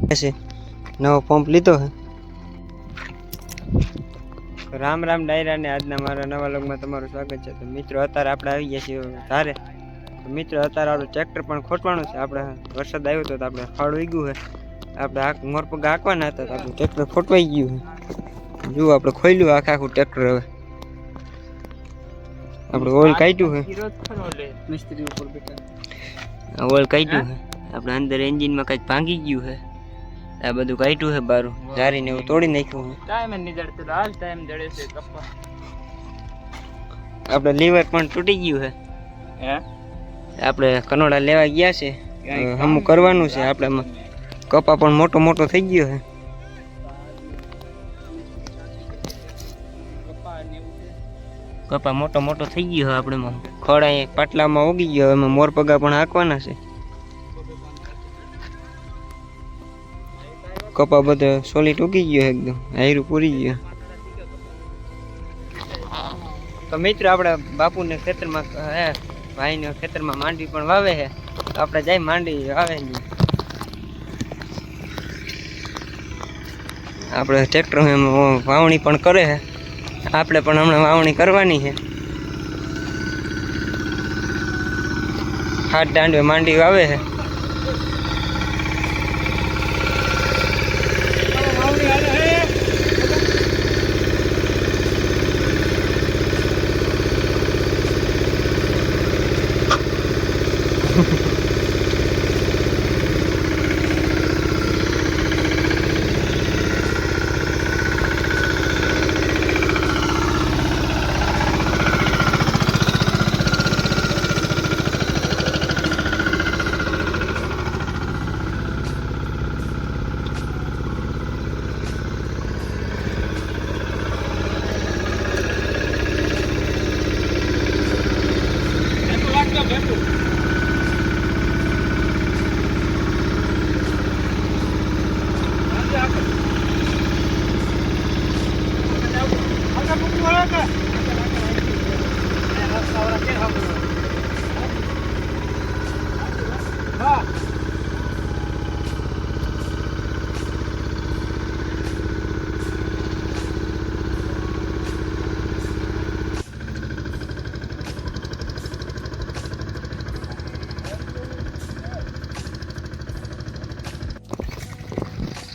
છે નવો પંપ લીધો છે। રામ રામ ડાયરા ને આજના મારા નવા લોગમાં તમારું સ્વાગત છે। તો મિત્રો અત્યારે આપણે આવી ગયા છીએ ધારે। તો મિત્રો અત્યારે આપણું ટ્રેક્ટર પણ ખોટવાનું છે। આપણે વરસાદ આવ્યો તો આપણે ફળ ઉગ્યું છે। આપણે મોરપગા હાંકવાના હતા તો આપણું ટ્રેક્ટર ખોટવાઈ ગયું છે। જુઓ આપણે ખોલ્યું આખું ટ્રેક્ટર। હવે આપણે ઓઇલ કાઢ્યું છે। મિસ્ત્રી ઉપર બેઠા ઓઇલ કાઢ્યું છે। આપણે અંદર એન્જિનમાં કંઈક ભાંગી ગયું છે। આ બધું કાઢ્યું છે બારું જારીને એવું તોડી નાખ્યું છે। ટાઈમ જ નહીં જડતો હાલ ટાઈમ જડે છે કપ્પા। આપણે લીવર પણ તૂટી ગયું છે। હે આપણે કનોડા લેવા ગયા છે હમું કરવાનું છે। આપણે કપા પણ મોટો મોટો થઈ ગયો છે। કપા મોટો મોટો થઈ ગયો છે। આપણે ખોડા પાટલામાં ઉગી ગયો। એમાં મોરપગા પણ હાંકવાના છે। કપા બધે સોલિડ ઉગી ગયો એકદમ હાયરું પૂરી ગયો। તો મિત્રો આપણે બાપુને ખેતરમાં હે ભાઈને ખેતરમાં માંડવી પણ વાવે છે। તો આપણે જાય માંડવી વાવે નહીં આપણે ટ્રેક્ટર વાવણી પણ કરે છે। આપણે પણ હમણાં વાવણી કરવાની છે। હાથ દાંડવે માંડવી વાવે છે।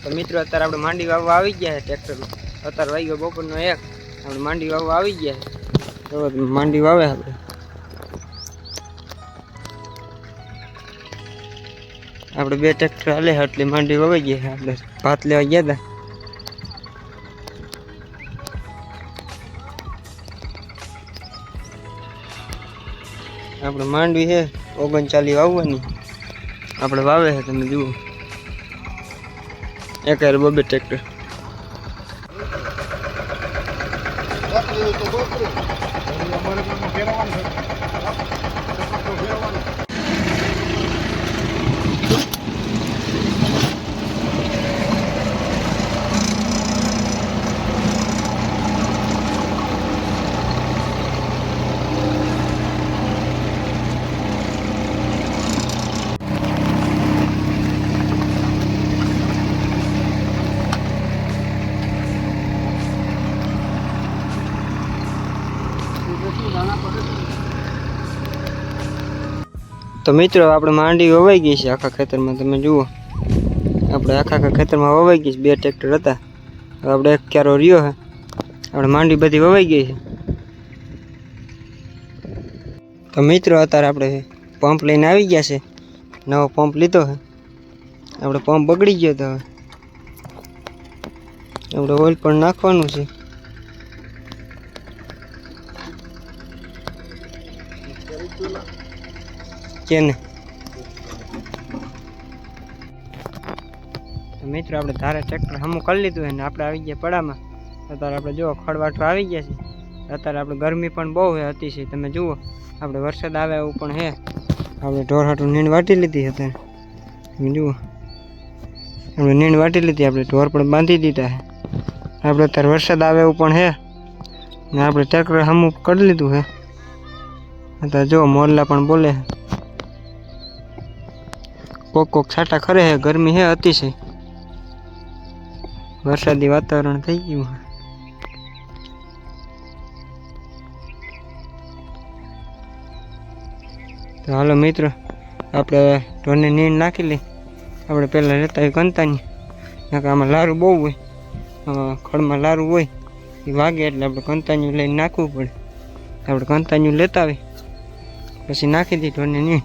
તો મિત્રો અત્યારે આપણે માંડી વાવવા આવી ગયા છે। ટ્રેક્ટર અત્યારે વાગ્યો બપોરનો 1 આપણે માંડી વાવવા આવી ગયા છે। તો માંડી વાવે આપણે 2 ટ્રેક્ટર હાલે એટલે માંડી વાવી ગયા છે। આપણે ભાત લેવા ગયા હતા। આપણે માંડવી છે 39 વાવવાની આપણે વાવે છે તમે જુઓ। એક હારે 2 ટ્રેક્ટર તો મિત્રો આપણે માંડી વવાઈ ગઈ છે આખા ખેતરમાં તમે જુઓ। આપણે આખા ખેતરમાં વવાઈ ગઈ છે 2 ટ્રેક્ટર હતા। હવે આપણે એક ક્યારો રહ્યો છે। આપણે માંડી બધી વવાઈ ગઈ છે। તો મિત્રો અત્યારે આપણે પંપ લઈને આવી ગયા છે। નવો પંપ લીધો છે। આપણે પંપ બગડી ગયો તો આપણે ઓઇલ પણ નાખવાનું છે। કેને તો મિત્રો આપણે ધારે ટ્રેક્ટર હમું કરી લીધું અને આપણે આવી ગયા પડામાં। અત્યારે આપણે જુઓ ખડવાટો આવી ગયા છે। અત્યારે આપણે ગરમી પણ બહુ છે અતિશય તમે જુઓ। આપણે વરસાદ આવે એવું પણ છે। આપણે ઢોર હાટું નીંદ વાટી લીધી અત્યારે તમે જુઓ। આપણે નીંદ વાટી લીધી આપણે ઢોર પણ બાંધી દીધા છે। આપણે અત્યારે વરસાદ આવે એવું પણ છે ને આપણે ટ્રેક્ટર હમું કરી લીધું છે। અત્યારે જો મોરલા પણ બોલે કોક છાટા ખરે છે। ગરમી છે અતિશય વરસાદી વાતાવરણ થઈ ગયું છે. તો હાલો મિત્રો, આપણે ઢોરને નીણ નાખી લઈ. આપણે પહેલાં લેતા હોય કંતાની, નકર આમાં લારું બહુ હોય, ખડમાં લારું હોય એ વાગે એટલે આપણે કંતાન્યું લઈને નાખવું પડે. આપણે કંતાન્યું લેતા આવી પછી નાખી દઈએ ઢોરને નીણ.